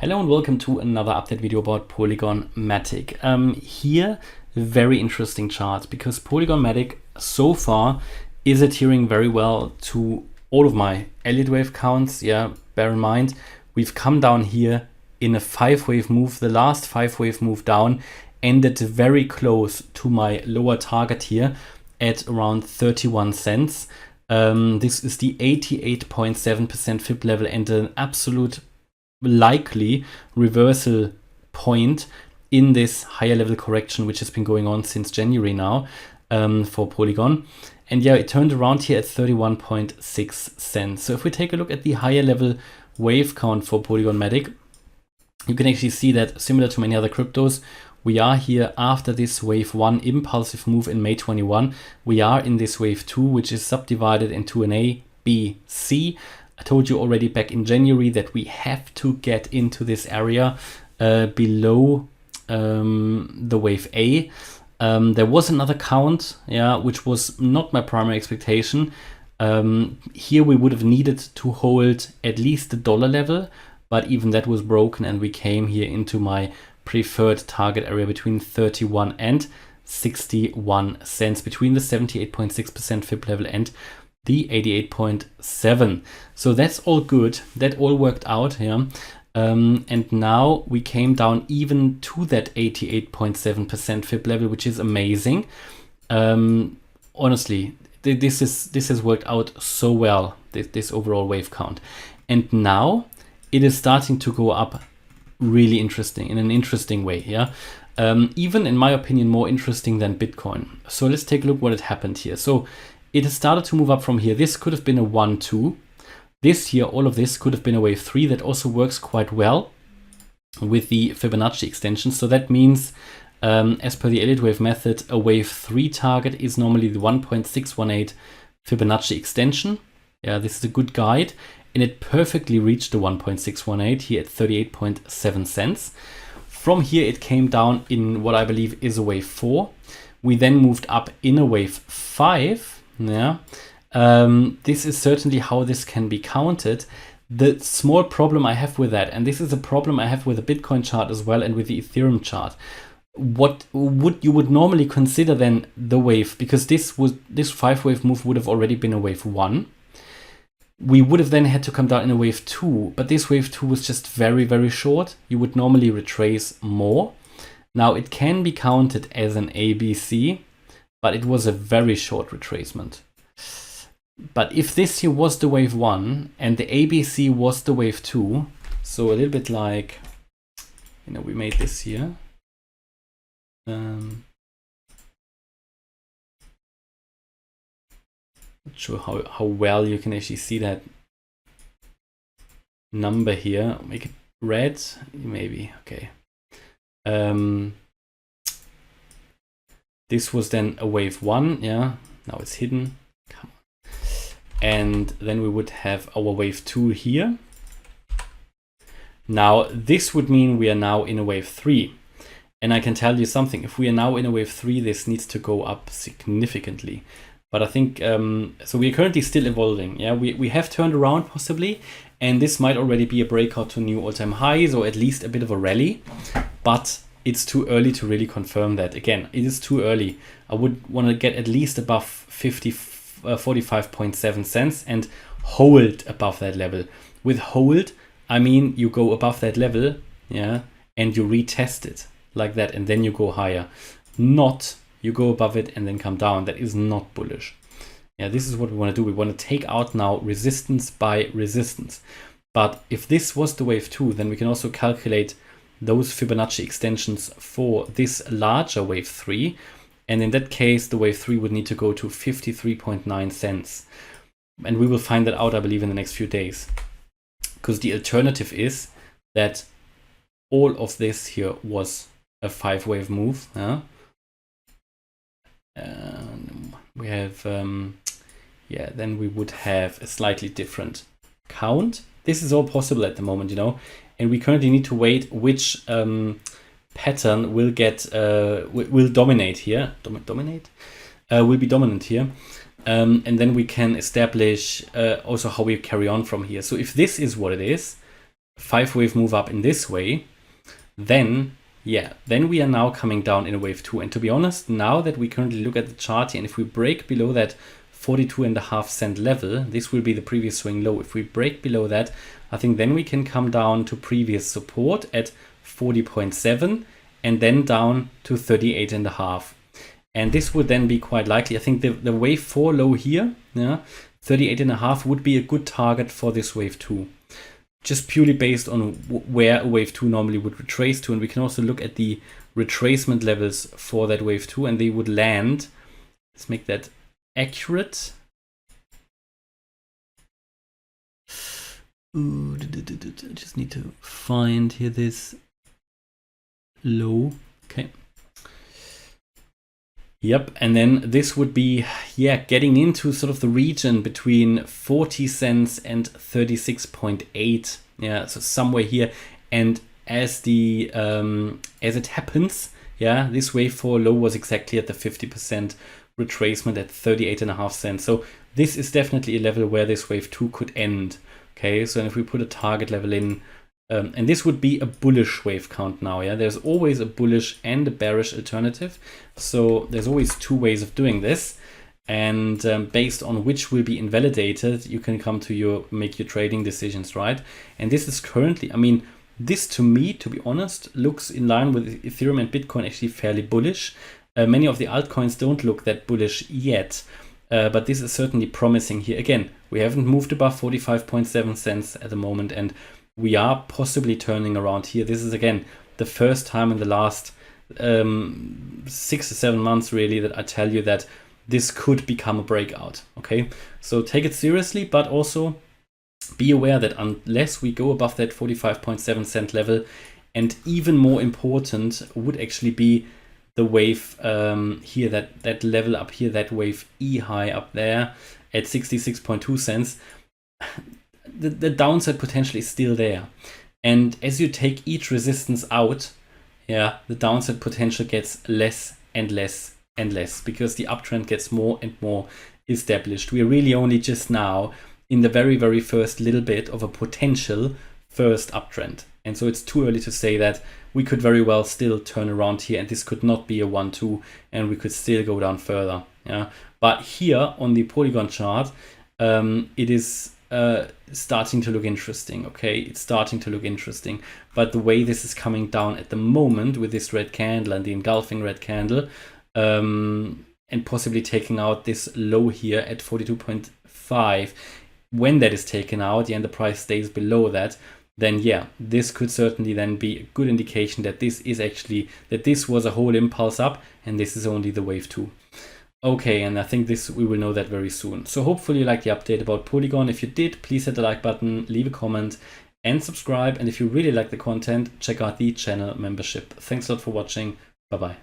Hello and welcome to another update video about Polygon MATIC. Here, very interesting chart because Polygon MATIC so far is adhering very well to all of my Elliott Wave counts. Yeah, bear in mind, we've come down here in a 5-wave move. The last 5-wave move down ended very close to my lower target here at around 31 cents. This is the 88.7% fib level and an absolute likely reversal point in this higher level correction which has been going on since January now for Polygon. And yeah, it turned around here at 31.6 cents. So if we take a look at the higher level wave count for Polygon MATIC, you can actually see that similar to many other cryptos, we are here after this wave 1 impulsive move in May 21. We are in this wave 2, which is subdivided into an A, B, C. I told you already back in January that we have to get into this area below the wave A. There was another count, yeah, which was not my primary expectation. Here we would have needed to hold at least the dollar level, but even that was broken and we came here into my preferred target area between 31 and 61 cents, between the 78.6% fib level and the 88.7. So that's all good. That all worked out here. And now we came down even to that 88.7% fib level, which is amazing. Honestly, this has worked out so well, this overall wave count. And now it is starting to go up really interesting, in an interesting way. Yeah. Even in my opinion, more interesting than Bitcoin. So let's take a look what had happened here. So it has started to move up from here. This could have been a 1-2. This here, all of this could have been a wave 3. That also works quite well with the Fibonacci extension. So that means, as per the Elliott Wave method, a wave 3 target is normally the 1.618 Fibonacci extension. Yeah, this is a good guide. And it perfectly reached the 1.618 here at 38.7 cents. From here, it came down in what I believe is a wave 4. We then moved up in a wave 5. Yeah, this is certainly how this can be counted. The small problem I have with that, and this is a problem I have with the Bitcoin chart as well and with the Ethereum chart, what you would normally consider then the wave, because this 5-wave move would have already been a wave 1. We would have then had to come down in a wave 2, but this wave 2 was just very, very short. You would normally retrace more. Now it can be counted as an ABC, but it was a very short retracement. But if this here was the wave 1 and the ABC was the wave 2, so a little bit like, you know, we made this here. Not sure how well you can actually see that number here. Make it red, maybe, okay. This was then a wave 1, yeah, now it's hidden. Come on. And then we would have our wave 2 here. Now this would mean we are now in a wave 3. And I can tell you something, if we are now in a wave 3, this needs to go up significantly. But I think, so we are currently still evolving. Yeah, we have turned around possibly, and this might already be a breakout to new all-time highs or at least a bit of a rally. But it's too early to really confirm that. Again, it is too early. I would want to get at least above 45.7 cents and hold above that level. With hold, I mean you go above that level, yeah, and you retest it like that, and then you go higher. Not you go above it and then come down. That is not bullish. Yeah, this is what we want to do. We want to take out now resistance by resistance. But if this was the wave 2, then we can also calculate those Fibonacci extensions for this larger wave 3. And in that case, the wave 3 would need to go to 53.9 cents. And we will find that out, I believe, in the next few days. Because the alternative is that all of this here was a 5-wave move. Yeah? We have, yeah, then we would have a slightly different count. This is all possible at the moment, you know. And we currently need to wait which pattern will get will dominate here. Will be dominant here, and then we can establish also how we carry on from here. So if this is what it is, 5-wave move up in this way, then we are now coming down in a wave 2. And to be honest, now that we currently look at the chart here, and if we break below that 42.5 level, this will be the previous swing low. If we break below that, I think then we can come down to previous support at 40.7 and then down to 38.5. And this would then be quite likely. I think the wave 4 low here, 38.5 would be a good target for this wave 2. Just purely based on where a wave 2 normally would retrace to. And we can also look at the retracement levels for that wave 2, and they would land. Let's make that accurate. Ooh, I just need to find here this low. Okay. Yep, and then this would be, getting into sort of the region between 40 cents and 36.8. Yeah, so somewhere here. And as the as it happens, this wave 4 low was exactly at the 50% retracement at 38.5 cents. So this is definitely a level where this wave 2 could end. Okay, so if we put a target level in, and this would be a bullish wave count now. There's always a bullish and a bearish alternative. So there's always two ways of doing this. And based on which will be invalidated, you can come to make your trading decisions, right? And this is currently, I mean, this to me, to be honest, looks in line with Ethereum and Bitcoin actually fairly bullish. Many of the altcoins don't look that bullish yet, but this is certainly promising here. Again, we haven't moved above 45.7 cents at the moment, and we are possibly turning around here. This is, again, the first time in the last 6 to 7 months, really, that I tell you that this could become a breakout, okay? So take it seriously, but also be aware that unless we go above that 45.7 cent level, and even more important would actually be the wave here, that level up here, that wave E high up there at 66.2 cents, the downside potential is still there. And as you take each resistance out, the downside potential gets less and less and less, because the uptrend gets more and more established. We are really only just now in the very, very first little bit of a potential first uptrend. And so it's too early to say that. We could very well still turn around here, and this could not be a 1-2, and we could still go down further. But here on the Polygon chart, it is starting to look interesting. Okay, it's starting to look interesting. But the way this is coming down at the moment with this red candle and the engulfing red candle, and possibly taking out this low here at 42.5, when that is taken out, and the price stays below that, then this could certainly then be a good indication that this is actually, that this was a whole impulse up, and this is only the wave 2. Okay, and I think we will know that very soon. So hopefully you liked the update about Polygon. If you did, please hit the like button, leave a comment, and subscribe. And if you really like the content, check out the channel membership. Thanks a lot for watching. Bye-bye.